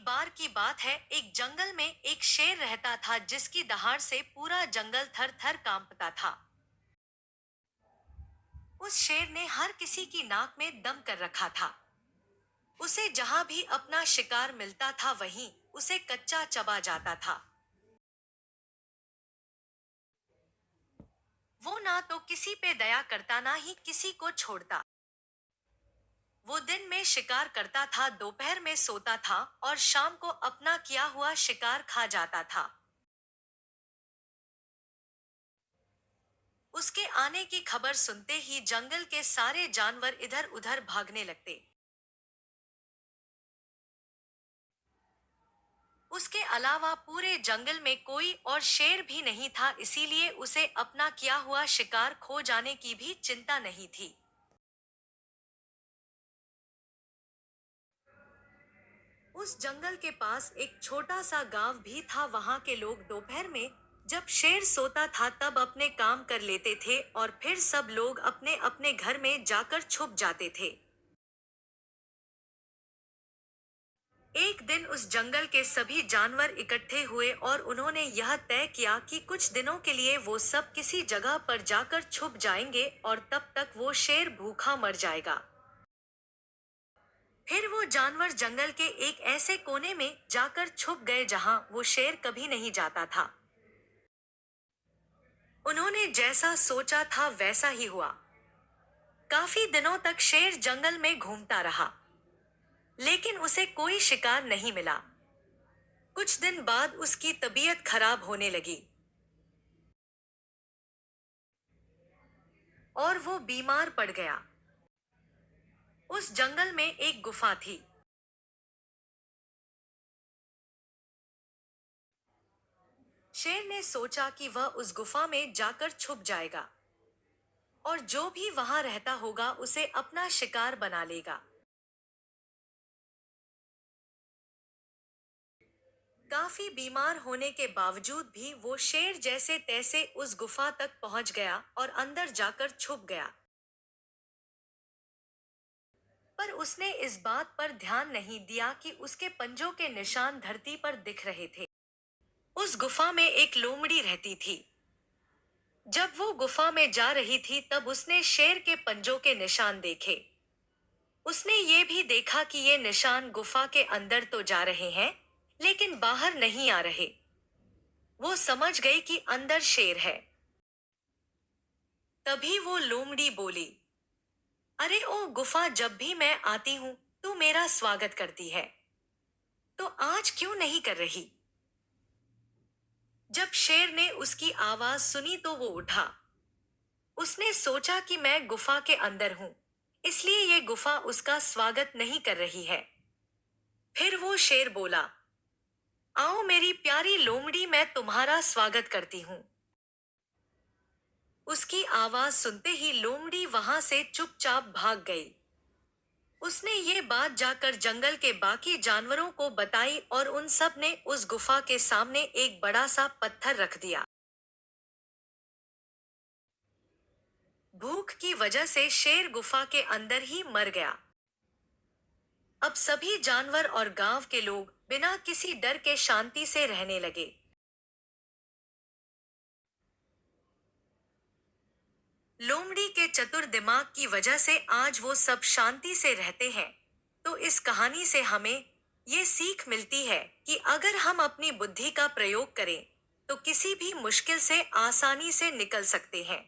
बार की बात है, एक जंगल में एक शेर रहता था जिसकी दहाड़ से पूरा जंगल थर थर कांपता था। उस शेर ने हर किसी की नाक में दम कर रखा था। उसे जहां भी अपना शिकार मिलता था वहीं उसे कच्चा चबा जाता था। वो ना तो किसी पे दया करता ना ही किसी को छोड़ता। वो दिन में शिकार करता था, दोपहर में सोता था और शाम को अपना किया हुआ शिकार खा जाता था। उसके आने की खबर सुनते ही जंगल के सारे जानवर इधर उधर भागने लगते। उसके अलावा पूरे जंगल में कोई और शेर भी नहीं था, इसीलिए उसे अपना किया हुआ शिकार खो जाने की भी चिंता नहीं थी। उस जंगल के पास एक छोटा सा गांव भी था। वहां के लोग दोपहर में जब शेर सोता था तब अपने काम कर लेते थे और फिर सब लोग अपने अपने घर में जाकर छुप जाते थे। एक दिन उस जंगल के सभी जानवर इकट्ठे हुए और उन्होंने यह तय किया कि कुछ दिनों के लिए वो सब किसी जगह पर जाकर छुप जाएंगे और तब तक वो शेर भूखा मर जाएगा। फिर वो जानवर जंगल के एक ऐसे कोने में जाकर छुप गए जहां वो शेर कभी नहीं जाता था। उन्होंने जैसा सोचा था वैसा ही हुआ। काफी दिनों तक शेर जंगल में घूमता रहा, लेकिन उसे कोई शिकार नहीं मिला। कुछ दिन बाद उसकी तबीयत खराब होने लगी और वो बीमार पड़ गया। उस जंगल में एक गुफा थी। शेर ने सोचा कि वह उस गुफा में जाकर छुप जाएगा और जो भी वहां रहता होगा उसे अपना शिकार बना लेगा। काफी बीमार होने के बावजूद भी वो शेर जैसे तैसे उस गुफा तक पहुंच गया और अंदर जाकर छुप गया। पर उसने इस बात पर ध्यान नहीं दिया कि उसके पंजों के निशान धरती पर दिख रहे थे। उस गुफा में एक लोमड़ी रहती थी। जब वो गुफा में जा रही थी तब उसने शेर के पंजों के निशान देखे। उसने ये भी देखा कि ये निशान गुफा के अंदर तो जा रहे हैं, लेकिन बाहर नहीं आ रहे। वो समझ गई कि अंदर शेर है। तभी वो लोमड़ी बोली, अरे ओ गुफा, जब भी मैं आती हूँ तू मेरा स्वागत करती है, तो आज क्यों नहीं कर रही? जब शेर ने उसकी आवाज सुनी तो वो उठा। उसने सोचा कि मैं गुफा के अंदर हूं, इसलिए ये गुफा उसका स्वागत नहीं कर रही है। फिर वो शेर बोला, आओ मेरी प्यारी लोमड़ी, मैं तुम्हारा स्वागत करती हूँ। उसकी आवाज सुनते ही लोमड़ी वहां से चुपचाप भाग गई। उसने ये बात जाकर जंगल के बाकी जानवरों को बताई और उन सब ने उस गुफा के सामने एक बड़ा सा पत्थर रख दिया। भूख की वजह से शेर गुफा के अंदर ही मर गया। अब सभी जानवर और गांव के लोग बिना किसी डर के शांति से रहने लगे। लोमड़ी के चतुर दिमाग की वजह से आज वो सब शांति से रहते हैं। तो इस कहानी से हमें ये सीख मिलती है कि अगर हम अपनी बुद्धि का प्रयोग करें तो किसी भी मुश्किल से आसानी से निकल सकते हैं।